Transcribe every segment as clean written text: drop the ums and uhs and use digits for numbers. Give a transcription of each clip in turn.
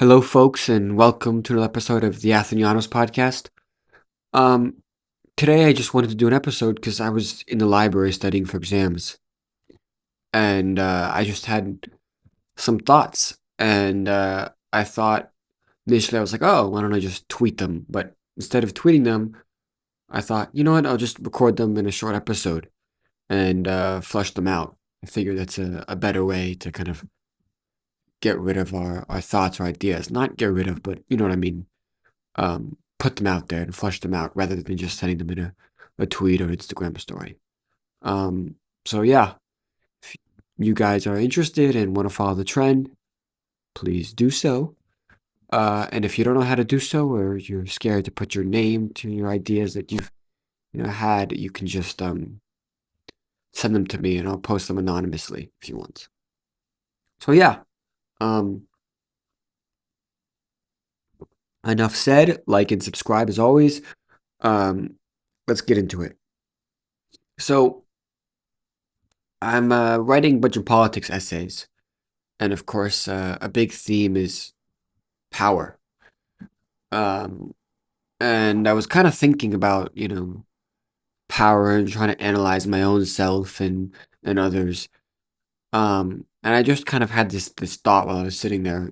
Hello, folks, and welcome to another episode of the Athenianos podcast. Um, Today I just wanted to do an episode because I was in the library studying for exams, and I just had some thoughts, and I thought initially I was like, oh, why don't I just tweet them? But instead of tweeting them, I thought, you know what, I'll just record them in a short episode and flush them out. I figure that's a better way to kind of get rid of our thoughts or ideas. Not get rid of, but you know what I mean. Put them out there and flush them out rather than just sending them in a tweet or Instagram story. So yeah, if you guys are interested and want to follow the trend, please do so. And if you don't know how to do so, or you're scared to put your name to your ideas that you've had, you can just send them to me and I'll post them anonymously if you want. So yeah, um, enough said. Like and subscribe as always. Um, let's get into it. So I'm writing a bunch of politics essays, and of course, a big theme is power. Um, and I was kind of thinking about, power and trying to analyze my own self and others. And I just kind of had this thought while I was sitting there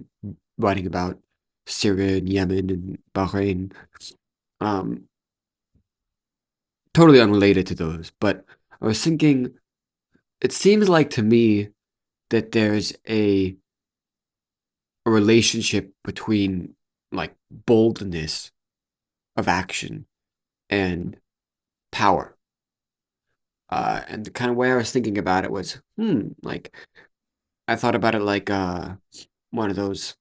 writing about Syria and Yemen and Bahrain. Um, Totally unrelated to those, but I was thinking, it seems like to me that there's a relationship between like boldness of action and power. And the kind of way I was thinking about it was, like I thought about it like one of those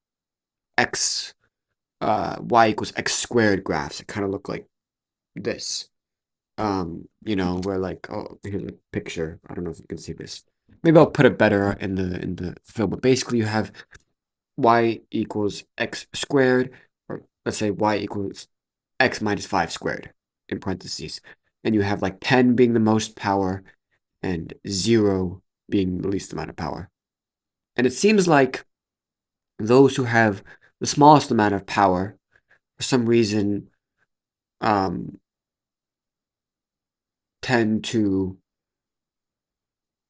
x y equals x squared graphs. It kind of look like this. Where like, oh, here's a picture. I don't know if you can see this. Maybe I'll put it better in the film. But basically, you have y equals x squared, or let's say y equals x minus 5 squared in parentheses. And you have like 10 being the most power and 0 being the least amount of power. And it seems like those who have the smallest amount of power, for some reason, um, tend to.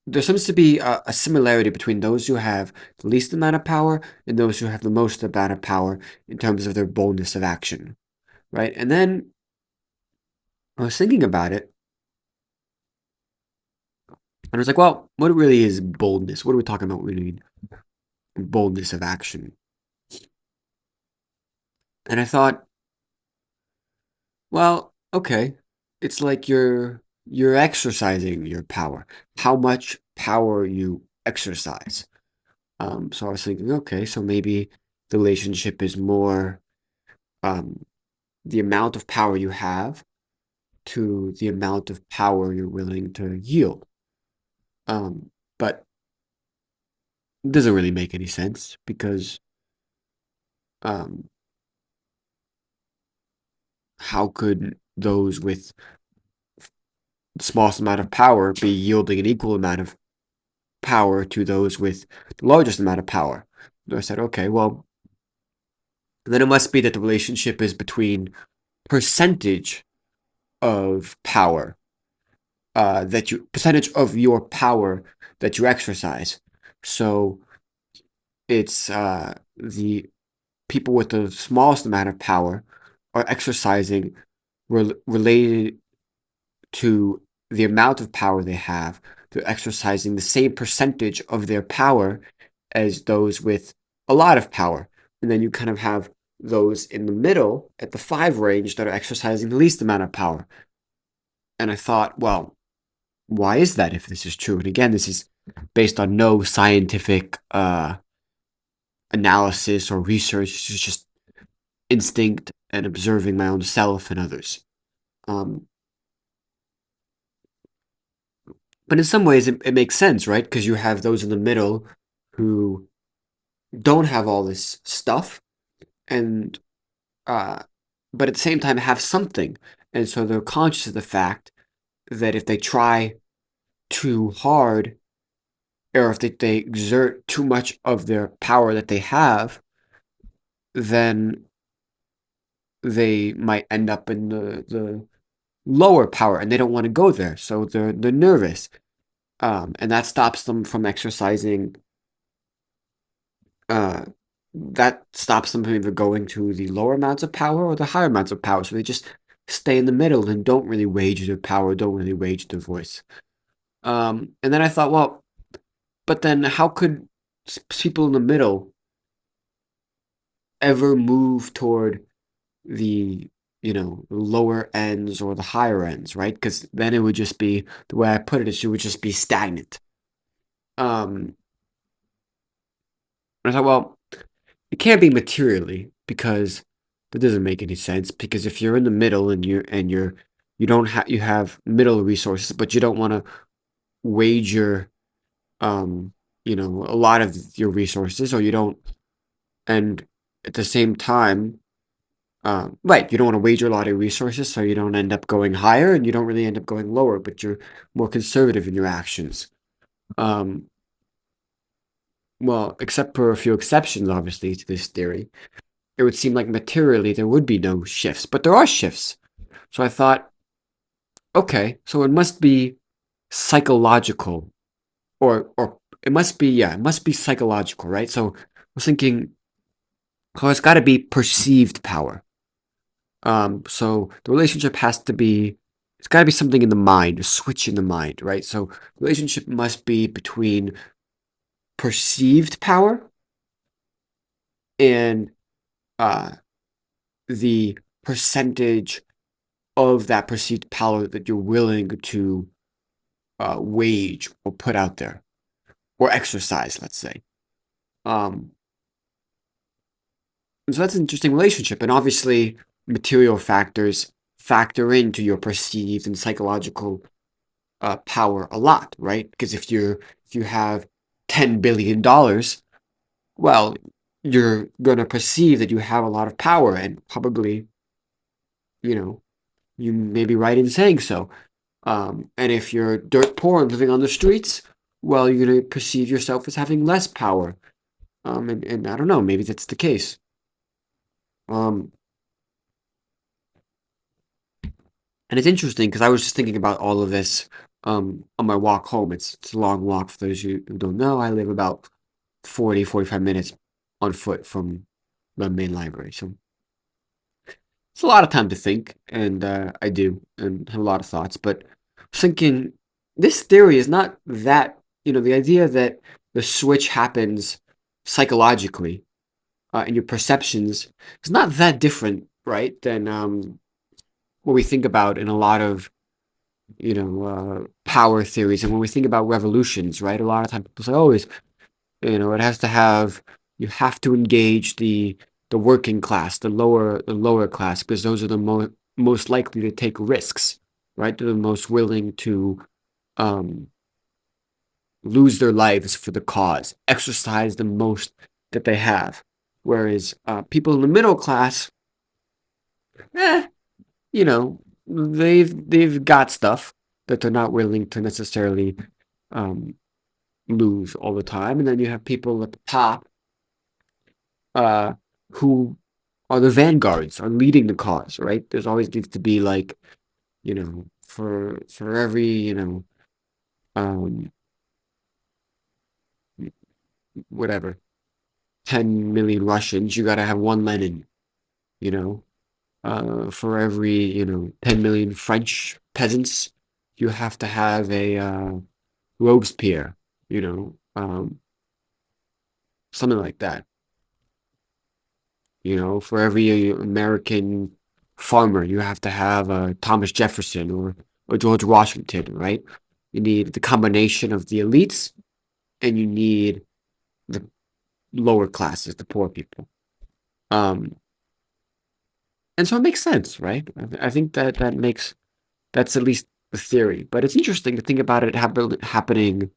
There seems to be a similarity between those who have the least amount of power and those who have the most amount of power in terms of their boldness of action, right? And then I was thinking about it, and I was like, well, what really is boldness? What are we talking about when we mean boldness of action? And I thought, well, okay, it's like you're exercising your power, how much power you exercise. So I was thinking, okay, so maybe the relationship is more um, the amount of power you have to the amount of power you're willing to yield. But it doesn't really make any sense because um, how could those with the smallest amount of power be yielding an equal amount of power to those with the largest amount of power? So I said, okay, well, then it must be that the relationship is between percentage of power, percentage of your power that you exercise. So it's the people with the smallest amount of power are exercising related to the amount of power they have. They're exercising the same percentage of their power as those with a lot of power. And then you kind of have those in the middle at the 5 range that are exercising the least amount of power. And I thought, well, why is that if this is true? And again, this is based on no scientific analysis or research. It's just instinct and observing my own self and others. Um, but in some ways, it makes sense, right? Because you have those in the middle who don't have all this stuff, and uh, but at the same time have something, and so they're conscious of the fact that if they try too hard, or if they exert too much of their power that they have, then they might end up in the lower power, and they don't want to go there, so they're nervous, and that stops them from exercising. Uh, that stops them from either going to the lower amounts of power or the higher amounts of power. So they just stay in the middle and don't really wage their power, don't really wage their voice. And then I thought, well, but then how could people in the middle ever move toward the lower ends or the higher ends, right? Because then it would just be the way I put it is it would just be stagnant. Um, and I thought, well, it can't be materially because that doesn't make any sense. Because if you're in the middle and you don't have you have middle resources, but you don't want to wager, um, a lot of your resources, or you don't, and at the same time, right, you don't want to wager a lot of resources, so you don't end up going higher, and you don't really end up going lower, but you're more conservative in your actions. Um, well, except for a few exceptions, obviously, to this theory. It would seem like materially there would be no shifts, but there are shifts. So I thought, okay, so it must be psychological, or it must be, yeah, it must be psychological, right? So I was thinking, oh, it's got to be perceived power. So the relationship has to be, it's got to be something in the mind, a switch in the mind, right? So the relationship must be between perceived power and uh, the percentage of that perceived power that you're willing to wage or put out there or exercise, let's say. Um, and so that's an interesting relationship. And obviously, material factors factor into your perceived and psychological power a lot, right? Because if you have $10 billion, well, you're gonna perceive that you have a lot of power, and probably, you know, you may be right in saying so. And if you're dirt poor and living on the streets, well, you're gonna perceive yourself as having less power. And I don't know, maybe that's the case. Um, and it's interesting because I was just thinking about all of this on my walk home. It's a long walk for those who don't know. I live about 45 minutes on foot from the main library. So it's a lot of time to think, and I do, and have a lot of thoughts. But thinking this theory is not that, the idea that the switch happens psychologically in your perceptions is not that different, right, than what we think about in a lot of, power theories. And when we think about revolutions, right, a lot of times people say, oh, it has to have, you have to engage the working class, the lower class, because those are the most likely to take risks, right? They're the most willing to um, lose their lives for the cause, exercise the most that they have. Whereas people in the middle class, eh, they've got stuff that they're not willing to necessarily um, lose all the time, and then you have people at the top uh, who are the vanguards, are leading the cause, right? There's always needs to be like, for every, um, whatever, 10 million Russians, you gotta have one Lenin, you know? For every, 10 million French peasants, you have to have a Robespierre, something like that. For every American farmer, you have to have Thomas Jefferson or George Washington, right? You need the combination of the elites, and you need the lower classes, the poor people. Um, and so it makes sense, right? I think that's at least the theory. But it's interesting to think about it happening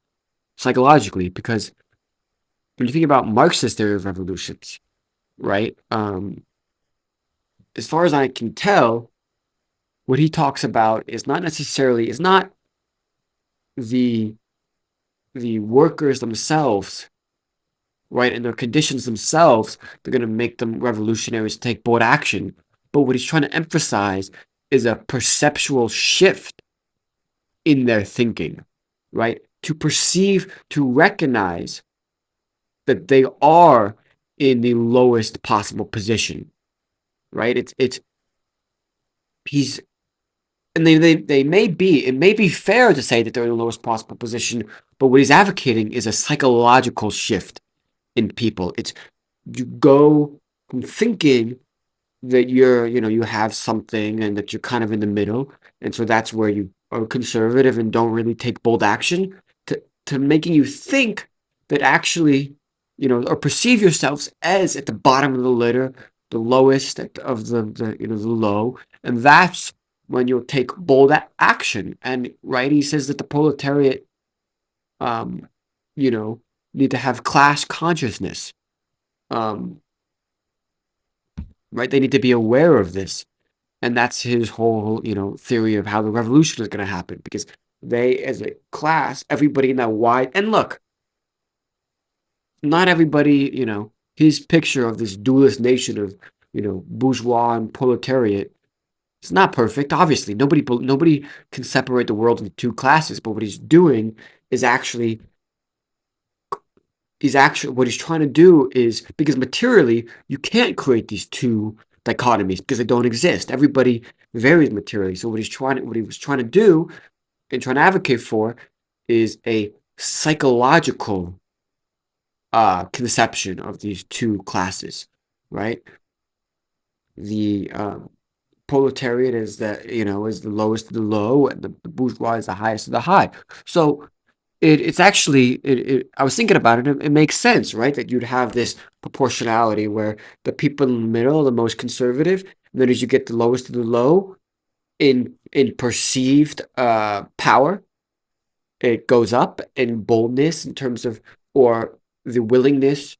psychologically, because when you think about Marxist theory of revolutions, right? As far as I can tell, what he talks about is not the the workers themselves right? And their conditions themselves, they're going to make them revolutionaries to take bold action. But what he's trying to emphasize is a perceptual shift in their thinking, right? To perceive, to recognize that they are in the lowest possible position, right? It's he's and they may be, it may be fair to say that they're in the lowest possible position, but what he's advocating is a psychological shift in people. It's you go from thinking that you have something and that you're kind of in the middle, and so that's where you are conservative and don't really take bold action, to making you think that actually, or perceive yourselves as at the bottom of the litter, the lowest of the low, and that's when you'll take bold action. And right, he says that the proletariat, um, you know, need to have class consciousness. Um, right, they need to be aware of this. And that's his whole, theory of how the revolution is going to happen, because they, as a class, everybody in that wide, and look, not everybody, his picture of this dualist nation of, bourgeois and proletariat, it's not perfect. Obviously, nobody can separate the world into two classes. But what he's doing is actually what he's trying to do is, because materially you can't create these two dichotomies because they don't exist. Everybody varies materially. So what he was trying to do and trying to advocate for is a psychological conception of these two classes, right? The proletariat is is the lowest of the low, and the bourgeois is the highest of the high. So it's actually I was thinking about it. It makes sense, right? That you'd have this proportionality where the people in the middle are the most conservative, and then as you get the lowest of the low in perceived power, it goes up in boldness in terms of, or the willingness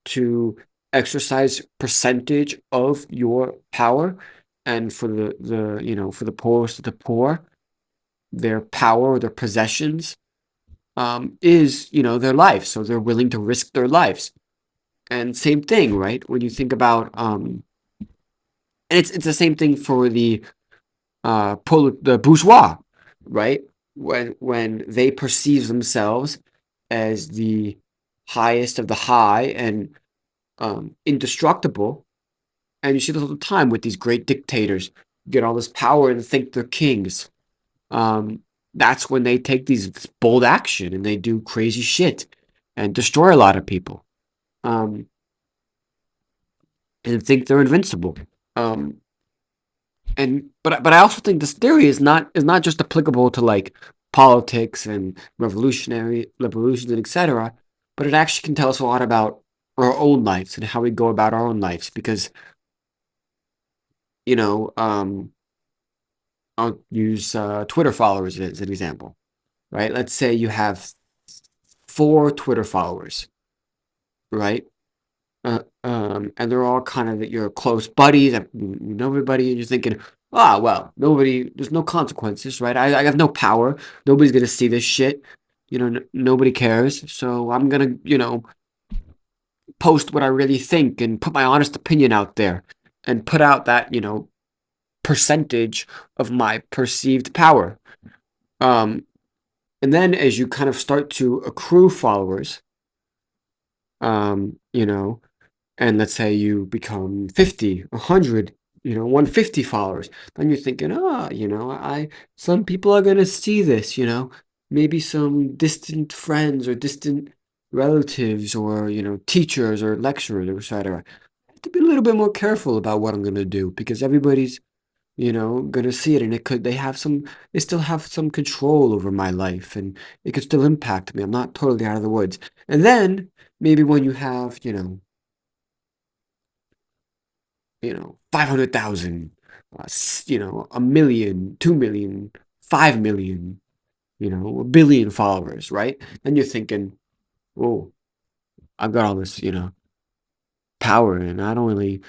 to exercise percentage of your power, and for for the poorest of the poor, their power or their possessions is their life, so they're willing to risk their lives. And same thing, right? When you think about and it's the same thing for the bourgeois, right? When they perceive themselves as the highest of the high and indestructible, and you see this all the time with these great dictators, get all this power and think they're kings. Um, that's when they take these bold action and they do crazy shit and destroy a lot of people, um, and think they're invincible. Um, and but I also think this theory is not just applicable to like politics and revolutions and etc. But it actually can tell us a lot about our own lives and how we go about our own lives. Because you know, I'll use Twitter followers as an example, right? Let's say you have 4 Twitter followers, right? And they're all kind of your close buddies. You know everybody, and you're thinking, ah, well, there's no consequences, right? I have no power. Nobody's gonna see this shit. Nobody cares. So I'm gonna, post what I really think and put my honest opinion out there, and put out that, percentage of my perceived power. Um, and then as you kind of start to accrue followers, you know, and let's say you become 50, 100, 150 followers, then you're thinking, some people are going to see this, maybe some distant friends or distant relatives or, teachers or lecturers, etc. I have to be a little bit more careful about what I'm going to do, because everybody's, gonna see it, and they still have some control over my life, and it could still impact me. I'm not totally out of the woods. And then maybe when you have, 500,000, a million, 2 million, 5 million, a billion followers, right? Then you're thinking, oh, I've got all this, power, and I don't really,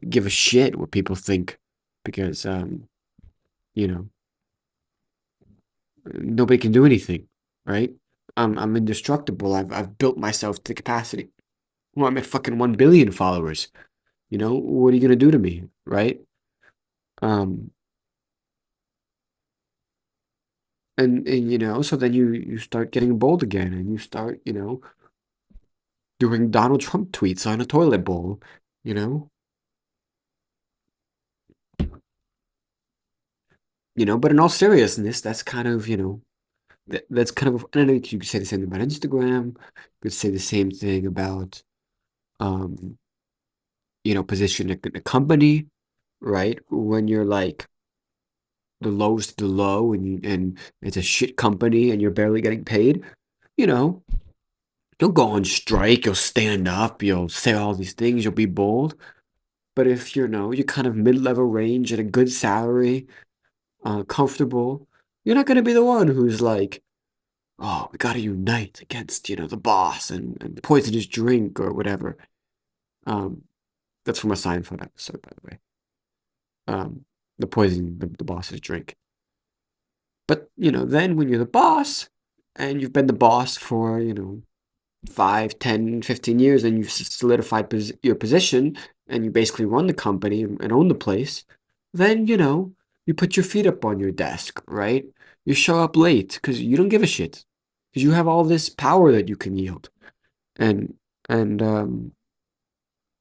give a shit what people think, because, you know, nobody can do anything, right? I'm indestructible. I've built myself to the capacity. Well, I'm at fucking 1 billion followers. What are you gonna do to me, right? Um, and so then you start getting bold again, and you start, doing Donald Trump tweets on a toilet bowl, you know, But in all seriousness, that's kind of, that's kind of. I don't know. You could say the same thing about Instagram. You could say the same thing about, um, position in a company, right? When you're like the lowest of the low, and it's a shit company, and you're barely getting paid, you know, you'll go on strike, you'll stand up, you'll say all these things, you'll be bold. But if you're kind of mid-level range at a good salary, comfortable, you're not going to be the one who's like, oh, we got to unite against, the boss and poison his drink or whatever. Um, that's from a Seinfeld episode, by the way. Um, the poisoning the boss's drink. But, then when you're the boss and you've been the boss for, 5, 10, 15 years, and you've solidified your position, and you basically run the company and own the place, then, you put your feet up on your desk, right? You show up late because you don't give a shit, because you have all this power that you can yield. And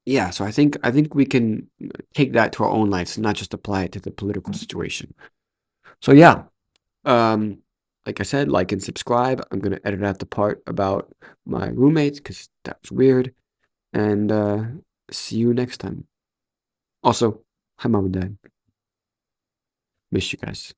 yeah, so I think we can take that to our own lives and not just apply it to the political situation. So yeah, um, like I said, like and subscribe. I'm gonna edit out the part about my roommates because that was weird. And see you next time. Also, hi mom and dad. Miss you guys.